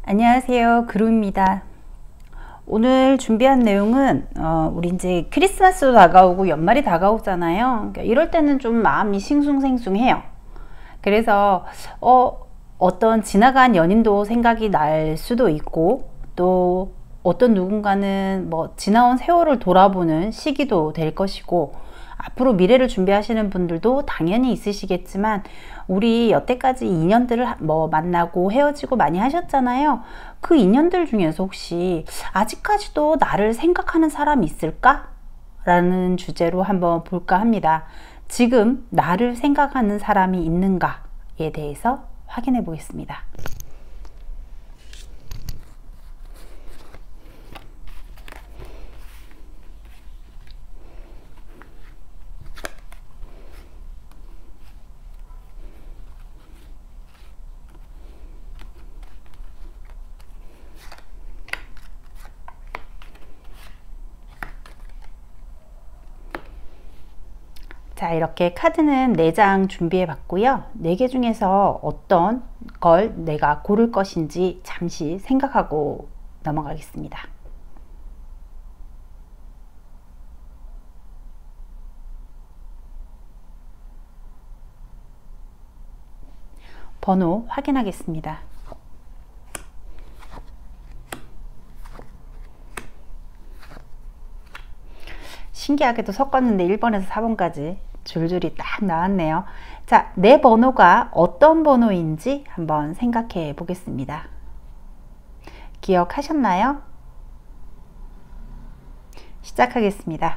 안녕하세요, 그루입니다. 오늘 준비한 내용은 우리 이제 크리스마스도 다가오고 연말이 다가오잖아요. 그러니까 이럴 때는 좀 마음이 싱숭생숭해요. 그래서 어떤 지나간 연인도 생각이 날 수도 있고, 또 어떤 누군가는 뭐 지나온 세월을 돌아보는 시기도 될 것이고, 앞으로 미래를 준비하시는 분들도 당연히 있으시겠지만, 우리 여태까지 인연들을 뭐 만나고 헤어지고 많이 하셨잖아요. 그 인연들 중에서 혹시 아직까지도 나를 생각하는 사람이 있을까? 라는 주제로 한번 볼까 합니다. 지금 나를 생각하는 사람이 있는가에 대해서 확인해 보겠습니다. 자, 이렇게 카드는 4장 준비해 봤고요. 4개 중에서 어떤 걸 내가 고를 것인지 잠시 생각하고 넘어가겠습니다. 번호 확인하겠습니다. 신기하게도 섞었는데 1번에서 4번까지 줄줄이 딱 나왔네요. 자, 내 번호가 어떤 번호인지 한번 생각해 보겠습니다. 기억하셨나요? 시작하겠습니다.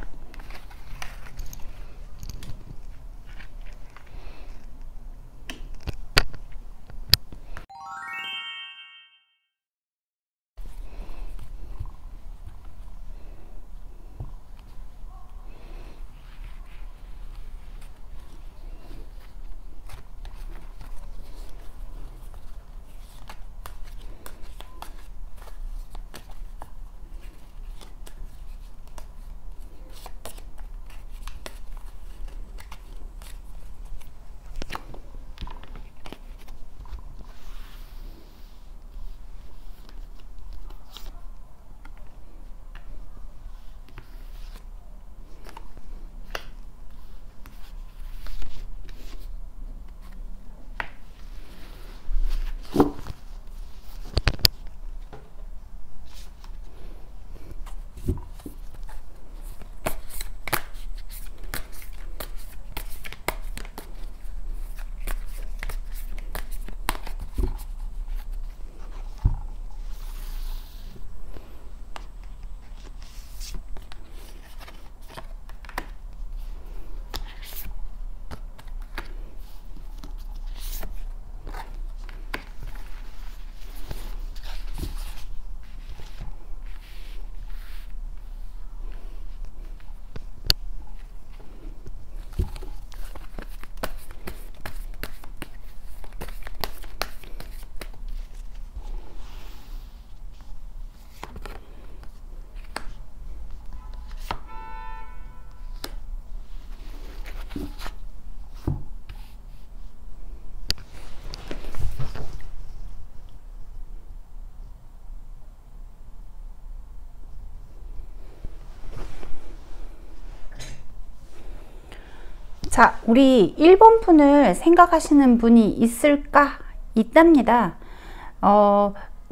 자, 우리 1번 분을 생각하시는 분이 있을까? 있답니다.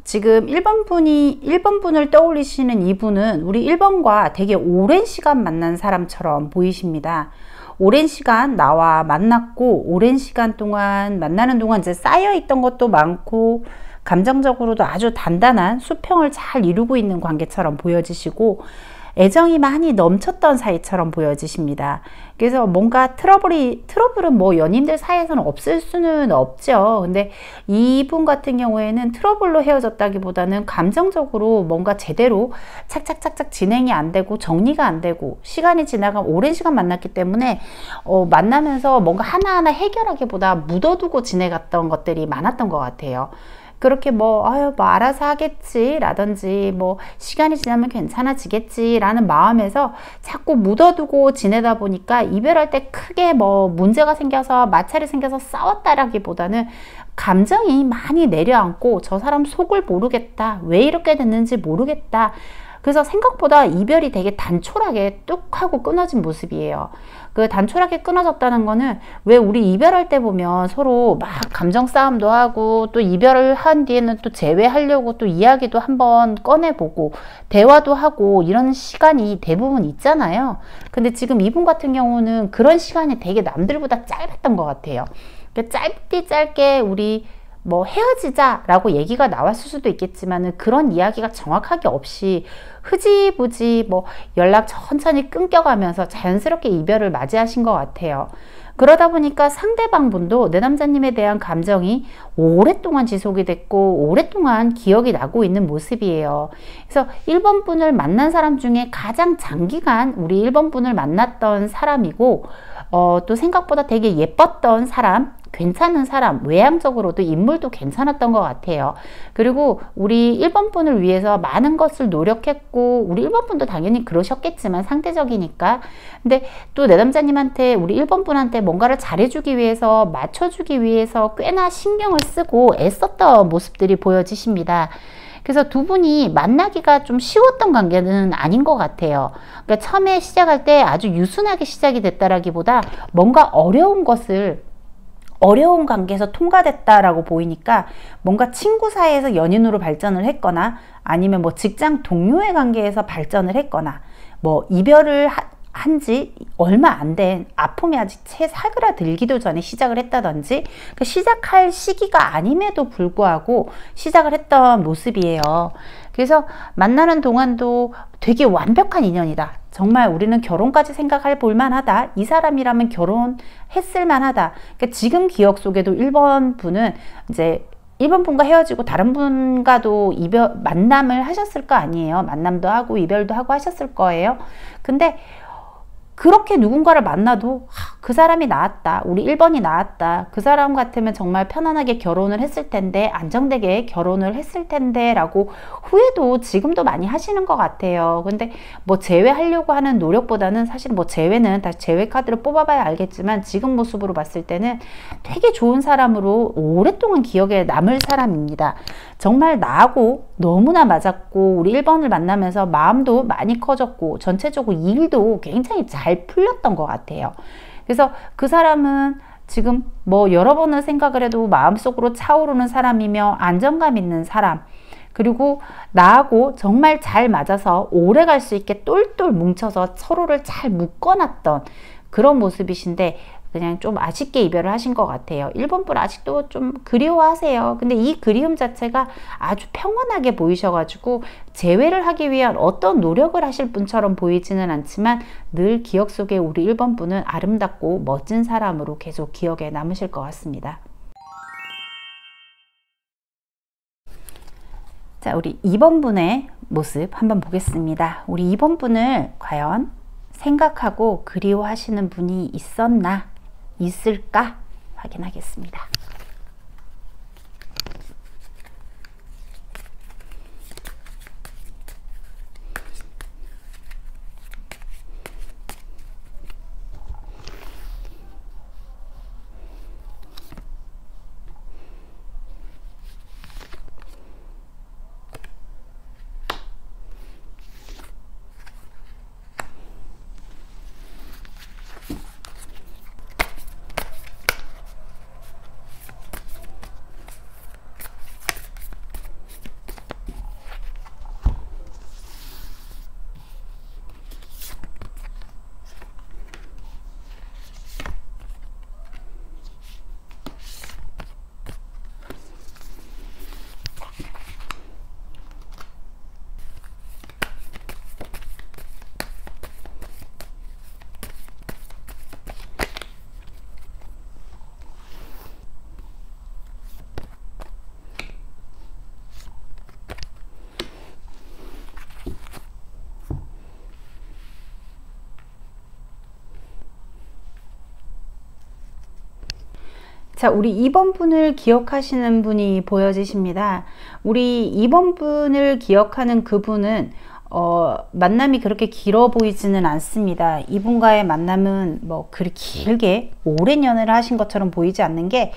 지금 1번 분을 떠올리시는 이분은 우리 1번과 되게 오랜 시간 만난 사람처럼 보이십니다. 오랜 시간 나와 만났고, 오랜 시간 동안 만나는 동안 이제 쌓여있던 것도 많고, 감정적으로도 아주 단단한 수평을 잘 이루고 있는 관계처럼 보여지시고, 애정이 많이 넘쳤던 사이처럼 보여지십니다. 그래서 뭔가 트러블은 뭐 연인들 사이에서는 없을 수는 없죠. 근데 이분 같은 경우에는 트러블로 헤어졌다기보다는 감정적으로 뭔가 제대로 착착착착 진행이 안 되고 정리가 안 되고, 시간이 지나가면 오랜 시간 만났기 때문에 만나면서 뭔가 하나하나 해결하기보다 묻어두고 지내갔던 것들이 많았던 것 같아요. 그렇게 뭐 아유 뭐 알아서 하겠지 라든지 뭐 시간이 지나면 괜찮아지겠지 라는 마음에서 자꾸 묻어두고 지내다 보니까 이별할 때 크게 뭐 문제가 생겨서 마찰이 생겨서 싸웠다라기보다는 감정이 많이 내려앉고 저 사람 속을 모르겠다, 왜 이렇게 됐는지 모르겠다. 그래서 생각보다 이별이 되게 단촐하게 뚝 하고 끊어진 모습이에요. 그 단촐하게 끊어졌다는 거는 왜 우리 이별할 때 보면 서로 막 감정 싸움도 하고 또 이별을 한 뒤에는 또 재회하려고 또 이야기도 한번 꺼내보고 대화도 하고 이런 시간이 대부분 있잖아요. 근데 지금 이분 같은 경우는 그런 시간이 되게 남들보다 짧았던 것 같아요. 짧디 짧게 우리 뭐 헤어지자 라고 얘기가 나왔을 수도 있겠지만 그런 이야기가 정확하게 없이 흐지부지 뭐 연락 천천히 끊겨가면서 자연스럽게 이별을 맞이하신 것 같아요. 그러다 보니까 상대방 분도 내 남자님에 대한 감정이 오랫동안 지속이 됐고 오랫동안 기억이 나고 있는 모습이에요. 그래서 1번 분을 만난 사람 중에 가장 장기간 우리 1번 분을 만났던 사람이고 또 생각보다 되게 예뻤던 사람, 괜찮은 사람, 외향적으로도 인물도 괜찮았던 것 같아요. 그리고 우리 1번 분을 위해서 많은 것을 노력했고 우리 1번 분도 당연히 그러셨겠지만 상대적이니까. 근데 또 내 남자님한테 우리 1번 분한테 뭔가를 잘해주기 위해서 맞춰주기 위해서 꽤나 신경을 쓰고 애썼던 모습들이 보여지십니다. 그래서 두 분이 만나기가 좀 쉬웠던 관계는 아닌 것 같아요. 그러니까 처음에 시작할 때 아주 유순하게 시작이 됐다라기보다 뭔가 어려운 관계에서 통과됐다라고 보이니까 뭔가 친구 사이에서 연인으로 발전을 했거나 아니면 뭐 직장 동료의 관계에서 발전을 했거나 뭐 이별을 한지 얼마 안 된 아픔이 아직 채 사그라들기도 전에 시작을 했다든지 그 시작할 시기가 아님에도 불구하고 시작을 했던 모습이에요. 그래서 만나는 동안도 되게 완벽한 인연이다. 정말 우리는 결혼까지 생각할 볼만하다. 이 사람이라면 결혼했을 만하다. 그러니까 지금 기억 속에도 1번 분은 이제 1번 분과 헤어지고 다른 분과도 만남을 하셨을 거 아니에요. 만남도 하고 이별도 하고 하셨을 거예요. 근데 그렇게 누군가를 만나도 그 사람이 나았다, 우리 1번이 나았다, 그 사람 같으면 정말 편안하게 결혼을 했을 텐데, 안정되게 결혼을 했을 텐데 라고 후회도 지금도 많이 하시는 것 같아요. 근데 뭐 재회하려고 하는 노력보다는 사실 뭐 재회는 다시 재회 카드를 뽑아봐야 알겠지만 지금 모습으로 봤을 때는 되게 좋은 사람으로 오랫동안 기억에 남을 사람입니다. 정말 나하고 너무나 맞았고 우리 1번을 만나면서 마음도 많이 커졌고 전체적으로 일도 굉장히 잘 풀렸던 것 같아요. 그래서 그 사람은 지금 뭐 여러 번을 생각을 해도 마음속으로 차오르는 사람이며 안정감 있는 사람, 그리고 나하고 정말 잘 맞아서 오래 갈 수 있게 똘똘 뭉쳐서 서로를 잘 묶어놨던 그런 모습이신데 그냥 좀 아쉽게 이별을 하신 것 같아요. 1번 분 아직도 좀 그리워하세요. 근데 이 그리움 자체가 아주 평온하게 보이셔가지고 재회를 하기 위한 어떤 노력을 하실 분처럼 보이지는 않지만 늘 기억 속에 우리 1번 분은 아름답고 멋진 사람으로 계속 기억에 남으실 것 같습니다. 자, 우리 2번 분의 모습 한번 보겠습니다. 우리 2번 분을 과연 생각하고 그리워하시는 분이 있을까 확인하겠습니다. 자, 우리 2번 분을 기억하시는 분이 보여지십니다. 우리 2번 분을 기억하는 그분은 만남이 그렇게 길어 보이지는 않습니다. 이분과의 만남은 뭐 그리 길게 오랜 연애를 하신 것처럼 보이지 않는 게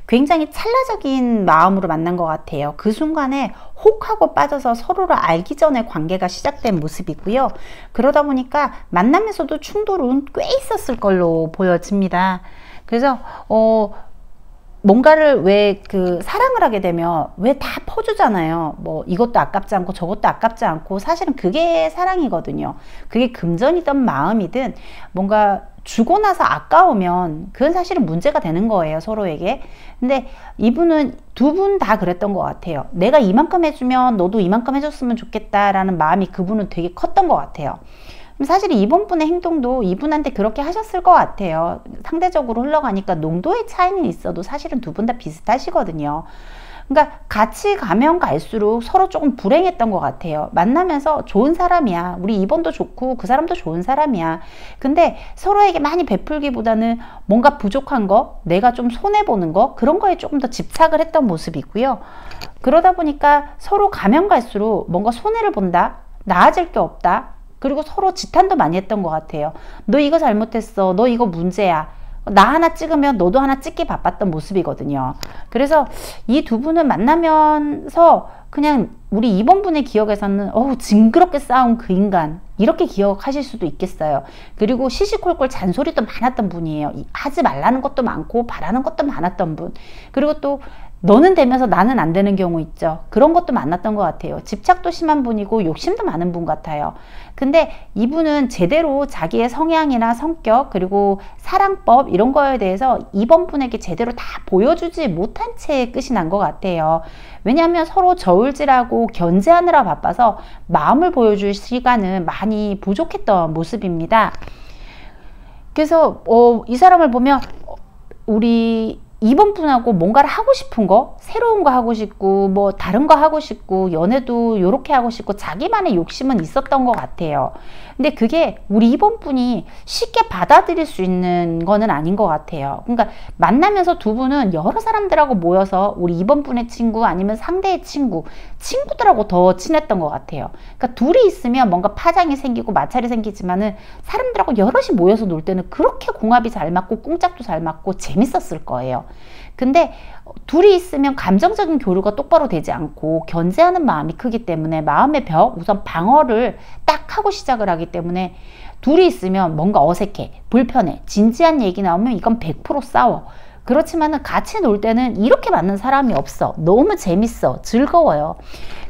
굉장히 찰나적인 마음으로 만난 것 같아요. 그 순간에 혹 하고 빠져서 서로를 알기 전에 관계가 시작된 모습이고요. 그러다 보니까 만남에서도 충돌은 꽤 있었을 걸로 보여집니다. 그래서 뭔가를 왜 사랑을 하게 되면 왜 다 퍼주잖아요. 뭐 이것도 아깝지 않고 저것도 아깝지 않고, 사실은 그게 사랑이거든요. 그게 금전이든 마음이든 뭔가 주고 나서 아까우면 그건 사실은 문제가 되는 거예요, 서로에게. 근데 이분은 두 분 다 그랬던 것 같아요. 내가 이만큼 해주면 너도 이만큼 해줬으면 좋겠다라는 마음이 그분은 되게 컸던 것 같아요. 사실 이번 분의 행동도 이분한테 그렇게 하셨을 것 같아요. 상대적으로 흘러가니까 농도의 차이는 있어도 사실은 두 분 다 비슷하시거든요. 그러니까 같이 가면 갈수록 서로 조금 불행했던 것 같아요. 만나면서 좋은 사람이야, 우리 이번도 좋고 그 사람도 좋은 사람이야. 근데 서로에게 많이 베풀기보다는 뭔가 부족한 거, 내가 좀 손해보는 거, 그런 거에 조금 더 집착을 했던 모습이고요. 그러다 보니까 서로 가면 갈수록 뭔가 손해를 본다, 나아질 게 없다, 그리고 서로 지탄도 많이 했던 것 같아요. 너 이거 잘못했어, 너 이거 문제야, 나 하나 찍으면 너도 하나 찍기 바빴던 모습이거든요. 그래서 이 두 분은 만나면서 그냥 우리 이번 분의 기억에서는 징그럽게 싸운 그 인간, 이렇게 기억하실 수도 있겠어요. 그리고 시시콜콜 잔소리도 많았던 분이에요. 하지 말라는 것도 많고 바라는 것도 많았던 분. 그리고 또 너는 되면서 나는 안 되는 경우 있죠. 그런 것도 많았던 것 같아요. 집착도 심한 분이고 욕심도 많은 분 같아요. 근데 이분은 제대로 자기의 성향이나 성격, 그리고 사랑법, 이런 거에 대해서 이번 분에게 제대로 다 보여주지 못한 채 끝이 난 것 같아요. 왜냐하면 서로 저울질하고 견제하느라 바빠서 마음을 보여줄 시간은 많이 부족했던 모습입니다. 그래서 이 사람을 보면 우리 2번 분하고 뭔가를 하고 싶은 거, 새로운 거 하고 싶고 뭐 다른 거 하고 싶고 연애도 요렇게 하고 싶고 자기만의 욕심은 있었던 것 같아요. 근데 그게 우리 2번 분이 쉽게 받아들일 수 있는 거는 아닌 것 같아요. 그러니까 만나면서 두 분은 여러 사람들하고 모여서 우리 2번 분의 친구 아니면 상대의 친구들하고 더 친했던 것 같아요. 그러니까 둘이 있으면 뭔가 파장이 생기고 마찰이 생기지만은 사람들하고 여럿이 모여서 놀 때는 그렇게 공합이 잘 맞고 꿍짝도 잘 맞고 재밌었을 거예요. 근데 둘이 있으면 감정적인 교류가 똑바로 되지 않고 견제하는 마음이 크기 때문에 마음의 벽, 우선 방어를 딱 하고 시작을 하기 때문에 둘이 있으면 뭔가 어색해, 불편해, 진지한 얘기 나오면 이건 100% 싸워. 그렇지만은 같이 놀 때는 이렇게 맞는 사람이 없어. 너무 재밌어, 즐거워요.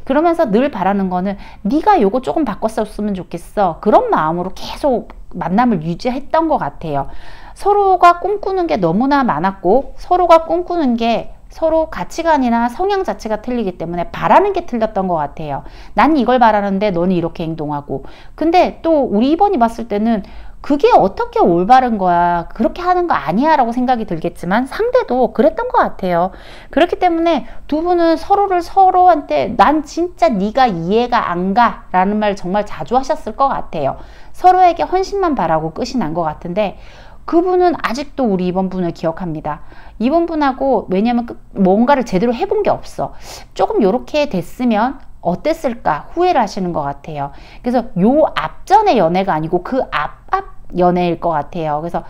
그러면서 늘 바라는 거는 네가 요거 조금 바꿨었으면 좋겠어, 그런 마음으로 계속 만남을 유지했던 것 같아요. 서로가 꿈꾸는 게 너무나 많았고 서로가 꿈꾸는 게 서로 가치관이나 성향 자체가 틀리기 때문에 바라는 게 틀렸던 것 같아요. 난 이걸 바라는데 너는 이렇게 행동하고, 근데 또 우리 2번이 봤을 때는 그게 어떻게 올바른 거야, 그렇게 하는 거 아니야 라고 생각이 들겠지만 상대도 그랬던 것 같아요. 그렇기 때문에 두 분은 서로한테 난 진짜 네가 이해가 안 가 라는 말 정말 자주 하셨을 것 같아요. 서로에게 헌신만 바라고 끝이 난 것 같은데 그분은 아직도 우리 2번 분을 기억합니다. 2번 분하고, 왜냐면 뭔가를 제대로 해본 게 없어. 조금 요렇게 됐으면 어땠을까 후회를 하시는 것 같아요. 그래서 요 앞전의 연애가 아니고 그 앞 연애일 것 같아요. 그래서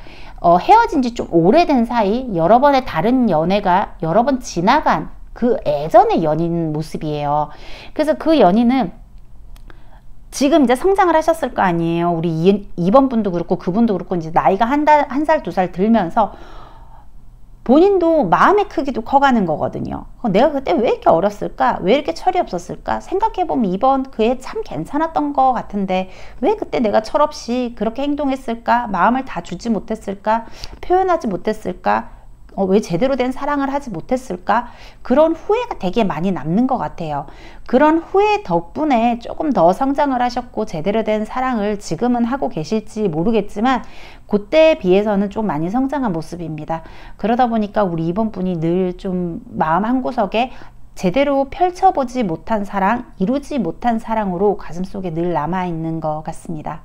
헤어진 지 좀 오래된 사이 여러 번의 다른 연애가 여러 번 지나간 그 예전의 연인 모습이에요. 그래서 그 연인은 지금 이제 성장을 하셨을 거 아니에요. 우리 2번 분도 그렇고 그분도 그렇고 이제 나이가 한 살, 두 살 들면서 본인도 마음의 크기도 커가는 거거든요. 내가 그때 왜 이렇게 어렸을까? 왜 이렇게 철이 없었을까? 생각해보면 2번 그 애 참 괜찮았던 것 같은데 왜 그때 내가 철없이 그렇게 행동했을까? 마음을 다 주지 못했을까? 표현하지 못했을까? 왜 제대로 된 사랑을 하지 못했을까? 그런 후회가 되게 많이 남는 것 같아요. 그런 후회 덕분에 조금 더 성장을 하셨고 제대로 된 사랑을 지금은 하고 계실지 모르겠지만 그때에 비해서는 좀 많이 성장한 모습입니다. 그러다 보니까 우리 2번 분이 늘 좀 마음 한구석에 제대로 펼쳐보지 못한 사랑, 이루지 못한 사랑으로 가슴속에 늘 남아있는 것 같습니다.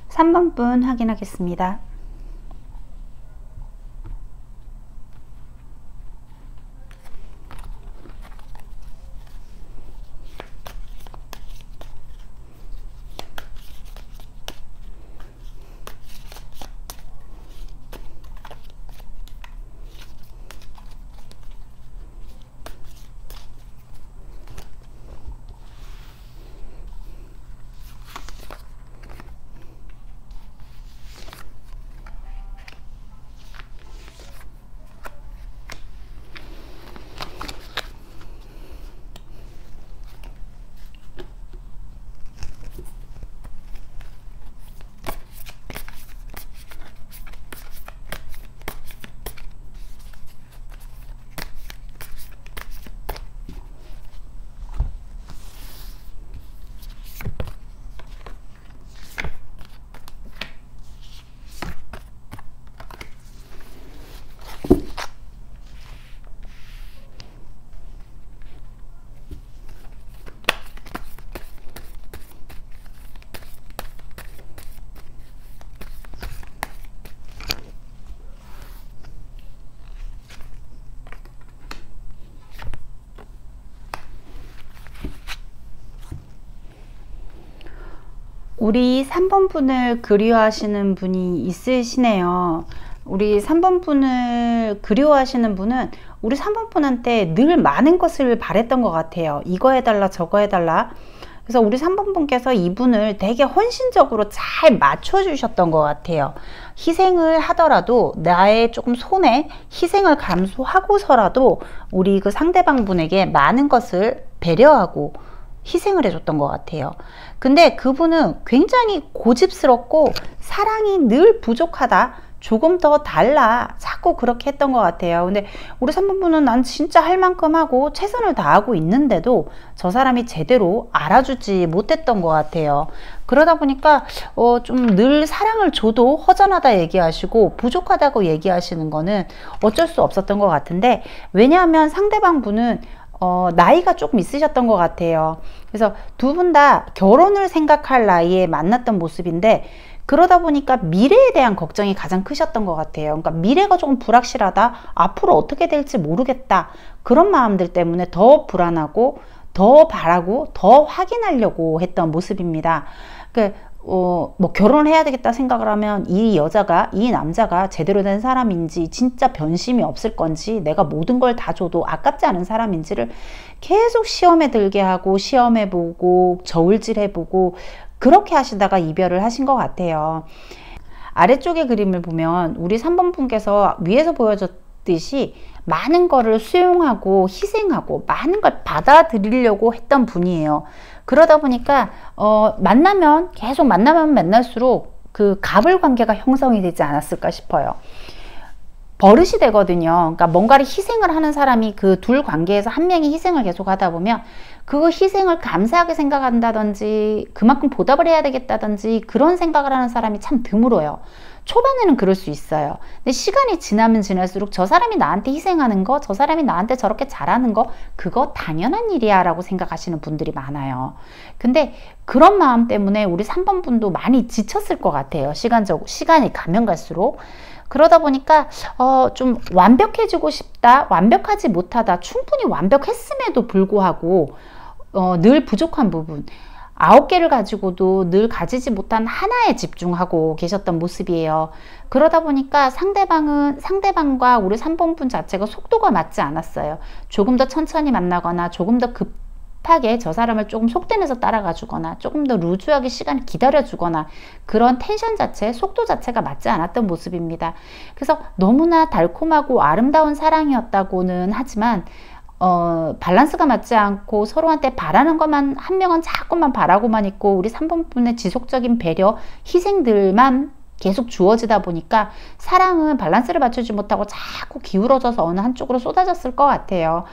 3번 분 확인하겠습니다. 우리 3번 분을 그리워하시는 분이 있으시네요. 우리 3번 분을 그리워하시는 분은 우리 3번 분한테 늘 많은 것을 바랬던 것 같아요. 이거 해달라 저거 해달라. 그래서 우리 3번 분께서 이분을 되게 헌신적으로 잘 맞춰주셨던 것 같아요. 희생을 하더라도 나의 조금 손에 희생을 감수하고서라도 우리 그 상대방 분에게 많은 것을 배려하고 희생을 해줬던 것 같아요. 근데 그분은 굉장히 고집스럽고 사랑이 늘 부족하다, 조금 더 달라, 자꾸 그렇게 했던 것 같아요. 근데 우리 3번 분은 난 진짜 할 만큼 하고 최선을 다하고 있는데도 저 사람이 제대로 알아주지 못했던 것 같아요. 그러다 보니까 좀 늘 사랑을 줘도 허전하다 얘기하시고 부족하다고 얘기하시는 거는 어쩔 수 없었던 것 같은데, 왜냐하면 상대방 분은 나이가 조금 있으셨던 것 같아요. 그래서 두 분 다 결혼을 생각할 나이에 만났던 모습인데, 그러다 보니까 미래에 대한 걱정이 가장 크셨던 것 같아요. 그러니까 미래가 조금 불확실하다, 앞으로 어떻게 될지 모르겠다, 그런 마음들 때문에 더 불안하고 더 바라고 더 확인하려고 했던 모습입니다. 뭐 결혼을 해야 되겠다 생각을 하면 이 남자가 제대로 된 사람인지, 진짜 변심이 없을 건지, 내가 모든 걸 다 줘도 아깝지 않은 사람인지를 계속 시험에 들게 하고 시험해보고 저울질해보고 그렇게 하시다가 이별을 하신 것 같아요. 아래쪽의 그림을 보면 우리 3번 분께서 위에서 보여줬듯이 많은 거를 수용하고 희생하고 많은 걸 받아들이려고 했던 분이에요. 그러다 보니까 계속 만나면 만날수록 그 갑을 관계가 형성이 되지 않았을까 싶어요. 버릇이 되거든요. 그러니까 뭔가를 희생을 하는 사람이 그 둘 관계에서 한 명이 희생을 계속 하다 보면 그 희생을 감사하게 생각한다든지 그만큼 보답을 해야 되겠다든지 그런 생각을 하는 사람이 참 드물어요. 초반에는 그럴 수 있어요. 근데 시간이 지나면 지날수록 저 사람이 나한테 희생하는 거, 저 사람이 나한테 저렇게 잘하는 거, 그거 당연한 일이야 라고 생각하시는 분들이 많아요. 근데 그런 마음 때문에 우리 3번 분도 많이 지쳤을 것 같아요. 시간이 가면 갈수록. 그러다 보니까 좀 완벽해지고 싶다, 완벽하지 못하다, 충분히 완벽했음에도 불구하고 늘 부족한 부분, 9개를 가지고도 늘 가지지 못한 하나에 집중하고 계셨던 모습이에요. 그러다 보니까 상대방과 우리 3번 분 자체가 속도가 맞지 않았어요. 조금 더 천천히 만나거나 조금 더 급하게 저 사람을 조금 속대내서 따라가 주거나 조금 더 루즈하게 시간을 기다려 주거나, 그런 텐션 자체, 속도 자체가 맞지 않았던 모습입니다. 그래서 너무나 달콤하고 아름다운 사랑이었다고는 하지만 밸런스가 맞지 않고 서로한테 바라는 것만, 한 명은 자꾸만 바라고만 있고 우리 3번 분의 지속적인 배려, 희생들만 계속 주어지다 보니까 사랑은 밸런스를 맞추지 못하고 자꾸 기울어져서 어느 한쪽으로 쏟아졌을 것 같아요.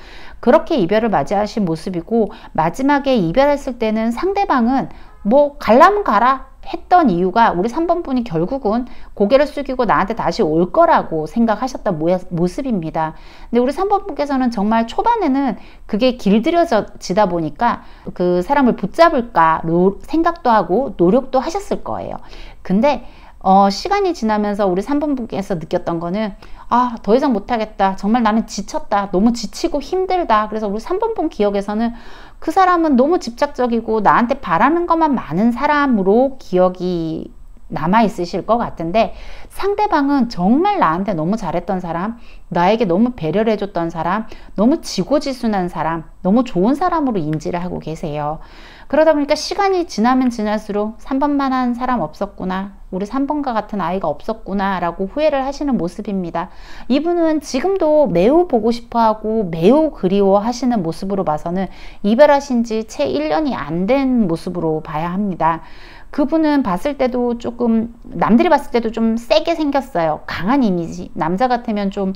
그렇게 이별을 맞이하신 모습이고, 마지막에 이별했을 때는 상대방은 뭐 갈라면 가라 했던 이유가 우리 3번 분이 결국은 고개를 숙이고 나한테 다시 올 거라고 생각하셨던 모습입니다. 근데 우리 3번 분께서는 정말 초반에는 그게 길들여지다 보니까 그 사람을 붙잡을까 생각도 하고 노력도 하셨을 거예요. 근데 시간이 지나면서 우리 3번 분께서 느꼈던 거는, 더 이상 못하겠다, 정말 나는 지쳤다, 너무 지치고 힘들다. 그래서 우리 3번 분 기억에서는 그 사람은 너무 집착적이고 나한테 바라는 것만 많은 사람으로 기억이 남아 있으실 것 같은데, 상대방은 정말 나한테 너무 잘했던 사람, 나에게 너무 배려를 해줬던 사람, 너무 지고지순한 사람, 너무 좋은 사람으로 인지를 하고 계세요. 그러다 보니까 시간이 지나면 지날수록 3번만한 사람 없었구나, 우리 3번과 같은 아이가 없었구나 라고 후회를 하시는 모습입니다. 이분은 지금도 매우 보고 싶어하고 매우 그리워하시는 모습으로 봐서는 이별하신 지 채 1년이 안 된 모습으로 봐야 합니다. 그분은 봤을 때도 조금, 남들이 봤을 때도 좀 세게 생겼어요. 강한 이미지, 남자 같으면 좀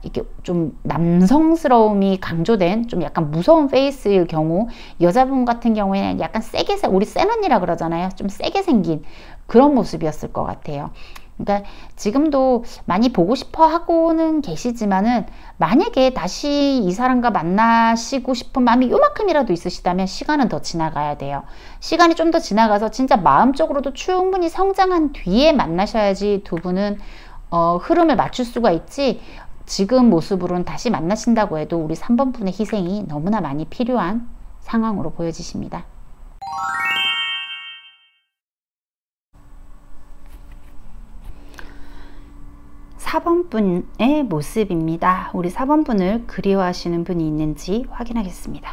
이렇게 좀 남성스러움이 강조된 좀 약간 무서운 페이스일 경우, 여자분 같은 경우에는 약간 세게, 우리 센 언니라 그러잖아요. 좀 세게 생긴 그런 모습이었을 것 같아요. 그러니까 지금도 많이 보고 싶어 하고는 계시지만은, 만약에 다시 이 사람과 만나시고 싶은 마음이 요만큼이라도 있으시다면 시간은 더 지나가야 돼요. 시간이 좀 더 지나가서 진짜 마음적으로도 충분히 성장한 뒤에 만나셔야지 두 분은 흐름을 맞출 수가 있지, 지금 모습으로는 다시 만나신다고 해도 우리 3번 분의 희생이 너무나 많이 필요한 상황으로 보여지십니다. 4번 분의 모습입니다. 우리 4번 분을 그리워하시는 분이 있는지 확인하겠습니다.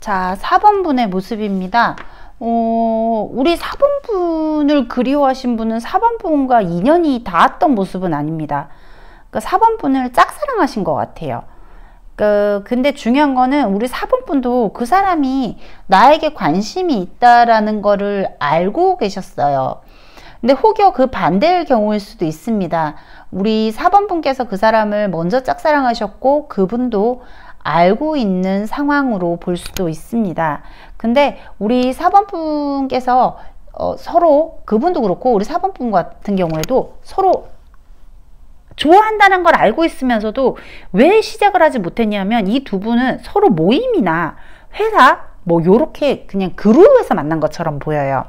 자, 4번 분의 모습입니다. 우리 4번 분을 그리워하신 분은 4번 분과 인연이 닿았던 모습은 아닙니다. 그러니까 4번 분을 짝사랑하신 것 같아요. 근데 중요한 거는 우리 4번 분도 그 사람이 나에게 관심이 있다라는 거를 알고 계셨어요. 근데 혹여 그 반대의 경우일 수도 있습니다. 우리 4번 분께서 그 사람을 먼저 짝사랑하셨고 그분도 알고 있는 상황으로 볼 수도 있습니다. 근데 우리 4번 분께서 서로, 그분도 그렇고 우리 4번 분 같은 경우에도 서로 좋아한다는 걸 알고 있으면서도 왜 시작을 하지 못했냐면 이 두 분은 서로 모임이나 회사 뭐 요렇게 그냥 그룹에서 만난 것처럼 보여요.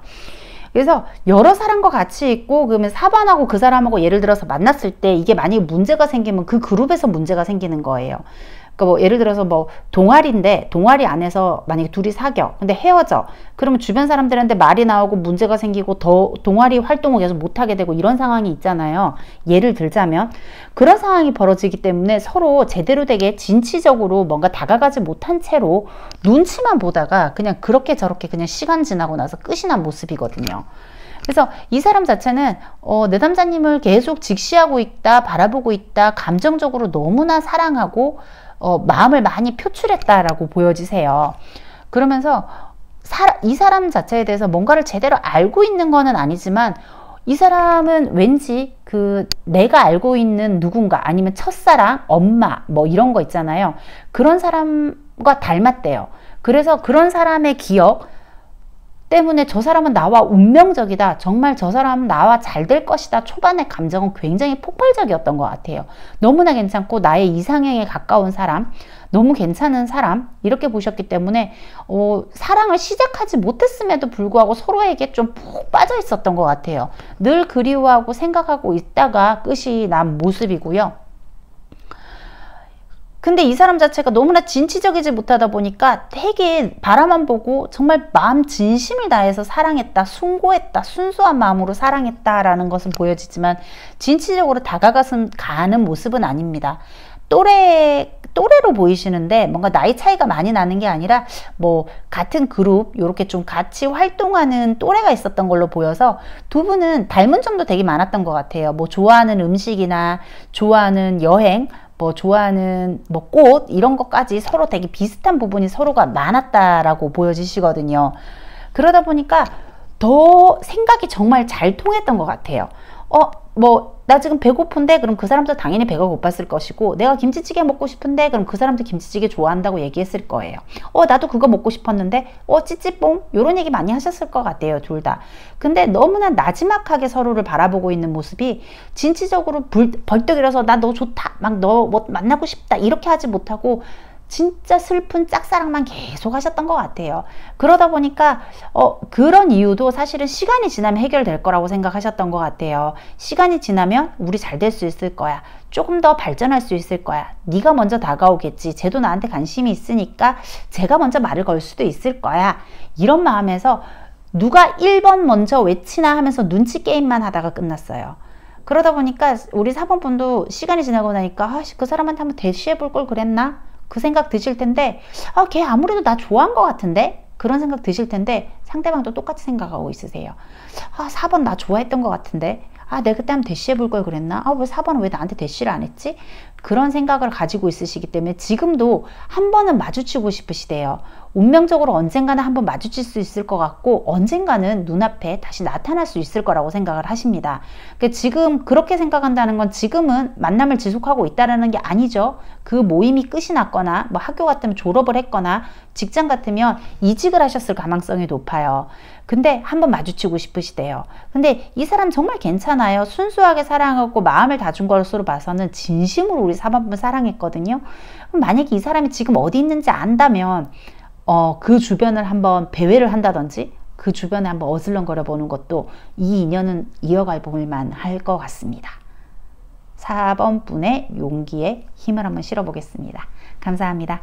그래서 여러 사람과 같이 있고 그러면 4번하고 그 사람하고 예를 들어서 만났을 때 이게 만약에 문제가 생기면 그 그룹에서 문제가 생기는 거예요. 그러니까 뭐 예를 들어서 뭐 동아리인데 동아리 안에서 만약에 둘이 사겨 근데 헤어져 그러면 주변 사람들한테 말이 나오고 문제가 생기고 더 동아리 활동을 계속 못하게 되고 이런 상황이 있잖아요. 예를 들자면 그런 상황이 벌어지기 때문에 서로 제대로 되게 진취적으로 뭔가 다가가지 못한 채로 눈치만 보다가 그냥 그렇게 저렇게 그냥 시간 지나고 나서 끝이 난 모습이거든요. 그래서 이 사람 자체는 내담자님을 계속 직시하고 있다, 바라보고 있다, 감정적으로 너무나 사랑하고 마음을 많이 표출했다라고 보여지세요. 그러면서 이 사람 자체에 대해서 뭔가를 제대로 알고 있는 거는 아니지만 이 사람은 왠지 내가 알고 있는 누군가 아니면 첫사랑, 엄마 뭐 이런 거 있잖아요. 그런 사람과 닮았대요. 그래서 그런 사람의 기억 때문에 저 사람은 나와 운명적이다. 정말 저 사람은 나와 잘 될 것이다. 초반의 감정은 굉장히 폭발적이었던 것 같아요. 너무나 괜찮고 나의 이상형에 가까운 사람, 너무 괜찮은 사람 이렇게 보셨기 때문에 사랑을 시작하지 못했음에도 불구하고 서로에게 좀 푹 빠져 있었던 것 같아요. 늘 그리워하고 생각하고 있다가 끝이 난 모습이고요. 근데 이 사람 자체가 너무나 진취적이지 못하다 보니까 되게 바라만 보고 정말 마음 진심을 다해서 사랑했다, 숭고했다, 순수한 마음으로 사랑했다라는 것은 보여지지만 진취적으로 가는 모습은 아닙니다. 또래로 보이시는데 뭔가 나이 차이가 많이 나는 게 아니라 뭐 같은 그룹 이렇게 좀 같이 활동하는 또래가 있었던 걸로 보여서 두 분은 닮은 점도 되게 많았던 것 같아요. 뭐 좋아하는 음식이나 좋아하는 여행 뭐 좋아하는 뭐 꽃 이런 것까지 서로 되게 비슷한 부분이 서로가 많았다라고 보여지시거든요. 그러다 보니까 더 생각이 정말 잘 통했던 것 같아요. 뭐 나 지금 배고픈데 그럼 그 사람도 당연히 배가 고팠을 것이고 내가 김치찌개 먹고 싶은데 그럼 그 사람도 김치찌개 좋아한다고 얘기했을 거예요. 나도 그거 먹고 싶었는데 찌찌뽕 이런 얘기 많이 하셨을 것 같아요. 둘 다. 근데 너무나 나지막하게 서로를 바라보고 있는 모습이 진취적으로 벌떡 일어서 나 너 좋다 막 너 뭐 만나고 싶다 이렇게 하지 못하고 진짜 슬픈 짝사랑만 계속 하셨던 것 같아요. 그러다 보니까 그런 이유도 사실은 시간이 지나면 해결될 거라고 생각하셨던 것 같아요. 시간이 지나면 우리 잘 될 수 있을 거야. 조금 더 발전할 수 있을 거야. 네가 먼저 다가오겠지. 쟤도 나한테 관심이 있으니까 제가 먼저 말을 걸 수도 있을 거야. 이런 마음에서 누가 1번 먼저 외치나 하면서 눈치 게임만 하다가 끝났어요. 그러다 보니까 우리 4번 분도 시간이 지나고 나니까 그 사람한테 한번 대시해 볼 걸 그랬나? 그 생각 드실 텐데 걔 아무래도 나 좋아한 것 같은데? 그런 생각 드실 텐데 상대방도 똑같이 생각하고 있으세요. 4번 나 좋아했던 것 같은데? 내가 그때 한번 대시해 볼 걸 그랬나? 왜 4번은 왜 나한테 대시를 안 했지? 그런 생각을 가지고 있으시기 때문에 지금도 한 번은 마주치고 싶으시대요. 운명적으로 언젠가는 한번 마주칠 수 있을 것 같고 언젠가는 눈앞에 다시 나타날 수 있을 거라고 생각을 하십니다. 그러니까 지금 그렇게 생각한다는 건 지금은 만남을 지속하고 있다는 게 아니죠. 그 모임이 끝이 났거나 뭐 학교 같으면 졸업을 했거나 직장 같으면 이직을 하셨을 가능성이 높아요. 근데 한번 마주치고 싶으시대요. 근데 이 사람 정말 괜찮아요. 순수하게 사랑하고 마음을 다 준 것으로 봐서는 진심으로 우리 4번분 사랑했거든요. 그럼 만약에 이 사람이 지금 어디 있는지 안다면 그 주변을 한번 배회를 한다든지 그 주변에 한번 어슬렁거려 보는 것도 이 인연은 이어갈 볼만 할 것 같습니다. 4번 분의 용기에 힘을 한번 실어 보겠습니다. 감사합니다.